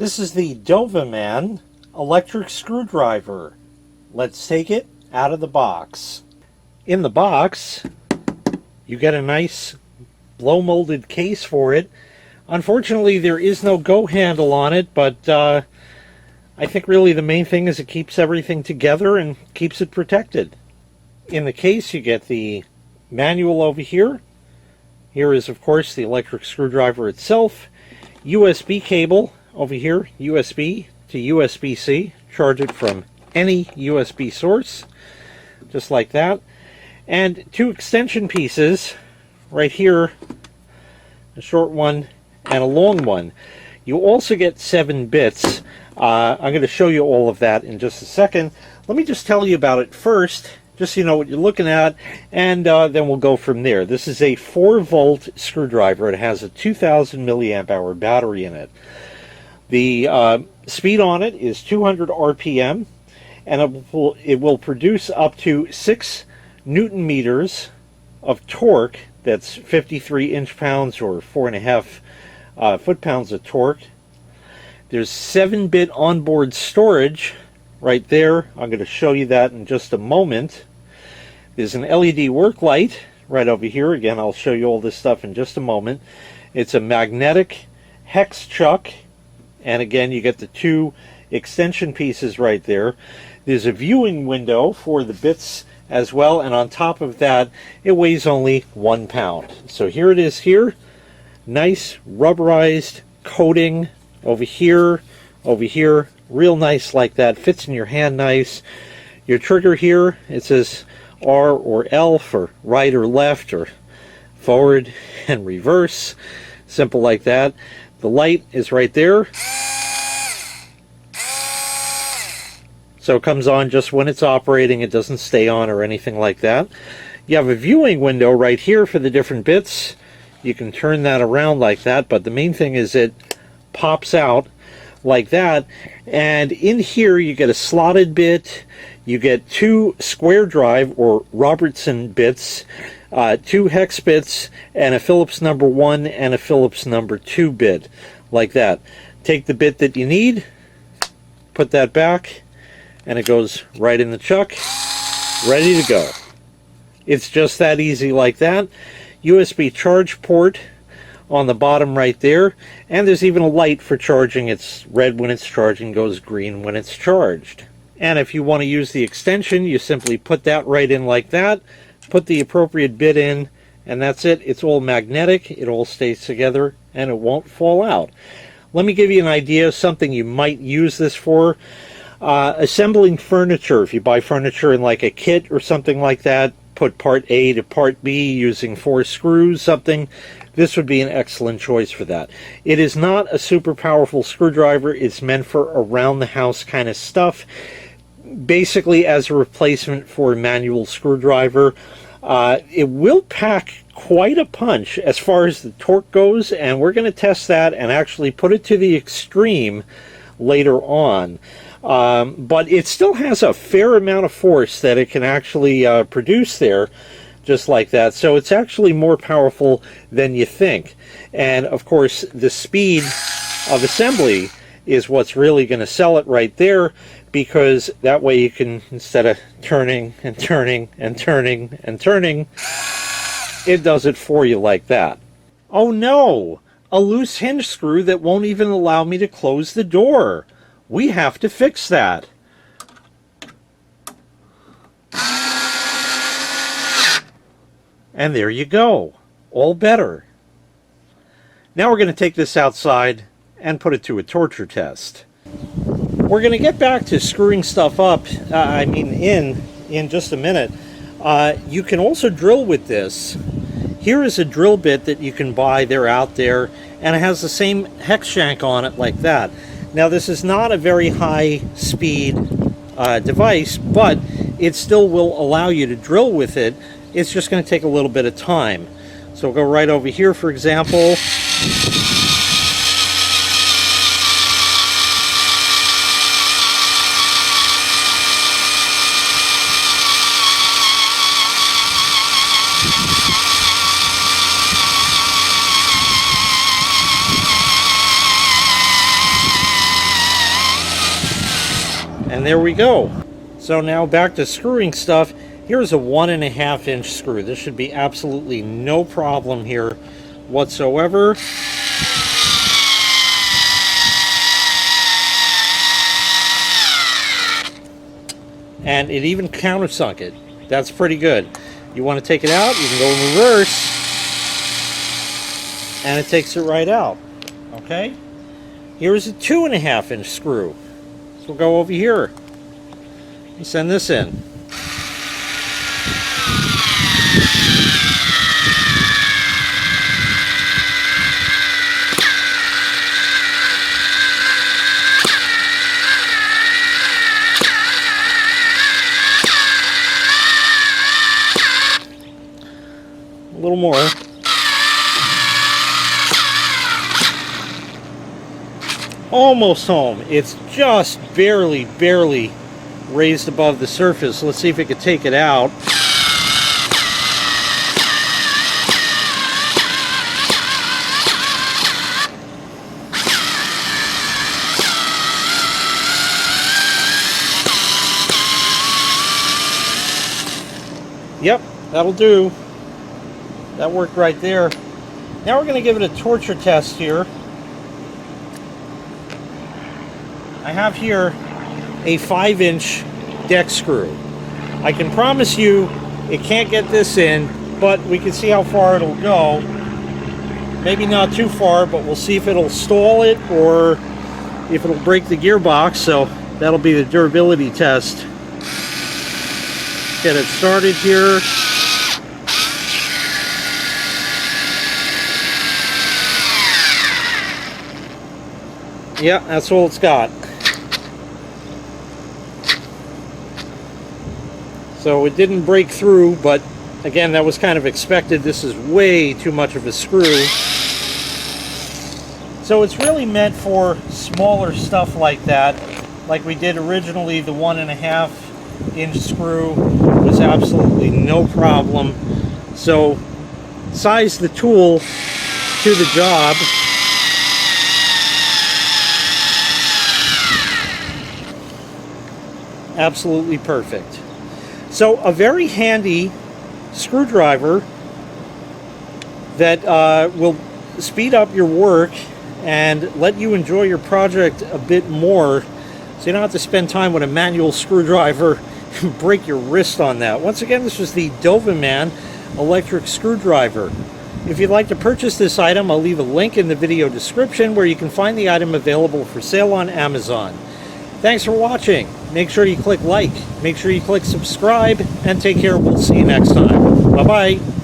This is the DOVAMAN electric screwdriver. Let's take it out of the box. In the box, you get a nice blow molded case for it. Unfortunately, there is no go handle on it, but I think really the main thing is it keeps everything together and keeps it protected. In the case, you get the manual over here. Here is, of course, the electric screwdriver itself. USB cable over here, USB to USB-C. Charge it from any USB source, just like that. And two extension pieces right here, a short one and a long one. You also get 7 bits. I'm going to show you all of that in just a second. Let me just tell you about it first, just so you know what you're looking at, and then we'll go from there. This is a 4-volt screwdriver. It has a 2000 milliamp hour battery in it. The speed on it is 200 RPM, and it will produce up to 6 Newton meters of torque. That's 53 inch-pounds or 4.5 foot-pounds of torque. There's 7-bit onboard storage right there. I'm going to show you that in just a moment. There's an LED work light right over here. Again, I'll show you all this stuff in just a moment. It's a magnetic hex chuck, and again, you get the 2 extension pieces right there. There's a viewing window for the bits as well, and on top of that, it weighs only 1 pound. So here it is here. Nice rubberized coating over here, real nice like that. Fits in your hand nice. Your trigger here, it says R or L for right or left or forward and reverse. Simple like that. The light is right there. So it comes on just when it's operating. It doesn't stay on or anything like that. You have a viewing window right here for the different bits. You can turn that around like that, but the main thing is it pops out like that. And in here you get a slotted bit. You get 2 square drive or Robertson bits, 2 hex bits, and a Phillips number 1 and a Phillips number 2 bit, like that. Take the bit that you need, put that back, and it goes right in the chuck, ready to go. It's just that easy like that. USB charge port on the bottom right there, and there's even a light for charging. It's red when it's charging, goes green when it's charged. And if you want to use the extension, you simply put that right in like that, put the appropriate bit in, and that's it. It's all magnetic, it all stays together, and it won't fall out. Let me give you an idea of something you might use this for. Assembling furniture. If you buy furniture in like a kit or something like that, put part A to part B using 4 screws, something, this would be an excellent choice for that. It is not a super powerful screwdriver. It's meant for around the house kind of stuff, basically as a replacement for a manual screwdriver. It will pack quite a punch as far as the torque goes, and we're going to test that and actually put it to the extreme later on. But it still has a fair amount of force that it can actually produce there, just like that. So it's actually more powerful than you think. And of course, the speed of assembly is what's really going to sell it right there, because that way you can, instead of turning and turning and turning and turning, it does it for you like that. Oh no! A loose hinge screw that won't even allow me to close the door. We have to fix that. And there you go. All better. Now we're going to take this outside and put it to a torture test. We're going to get back to screwing stuff up, in just a minute. You can also drill with this. Here is a drill bit that you can buy. They're out there, and it has the same hex shank on it like that. Now this is not a very high speed device, but it still will allow you to drill with it. It's just going to take a little bit of time. So we'll go right over here, for example. And there we go. So now back to screwing stuff. Here's a 1.5 inch screw. This should be absolutely no problem here whatsoever. And it even countersunk it. That's pretty good. You want to take it out, you can go in reverse, and it takes it right out. Okay? Here's a 2.5 inch screw. So we'll go over here and send this in. A little more. Almost home. It's just barely raised above the surface. Let's see if it could take it out. Yep, that'll do. That worked right there. Now we're going to give it a torture test here. I have here a 5-inch deck screw. I can promise you it can't get this in, but we can see how far it'll go. Maybe not too far, but we'll see if it'll stall it or if it'll break the gearbox. So that'll be the durability test. Get it started here. Yeah, that's all it's got. So it didn't break through, but again, that was kind of expected. This is way too much of a screw. So it's really meant for smaller stuff like that. Like we did originally, the 1.5 inch screw was absolutely no problem. So size the tool to the job. Absolutely perfect. So a very handy screwdriver that will speed up your work and let you enjoy your project a bit more, so you don't have to spend time with a manual screwdriver and break your wrist on that. Once again, this was the DOVAMAN electric screwdriver. If you'd like to purchase this item, I'll leave a link in the video description where you can find the item available for sale on Amazon. Thanks for watching. Make sure you click like, make sure you click subscribe, and take care. We'll see you next time. Bye-bye.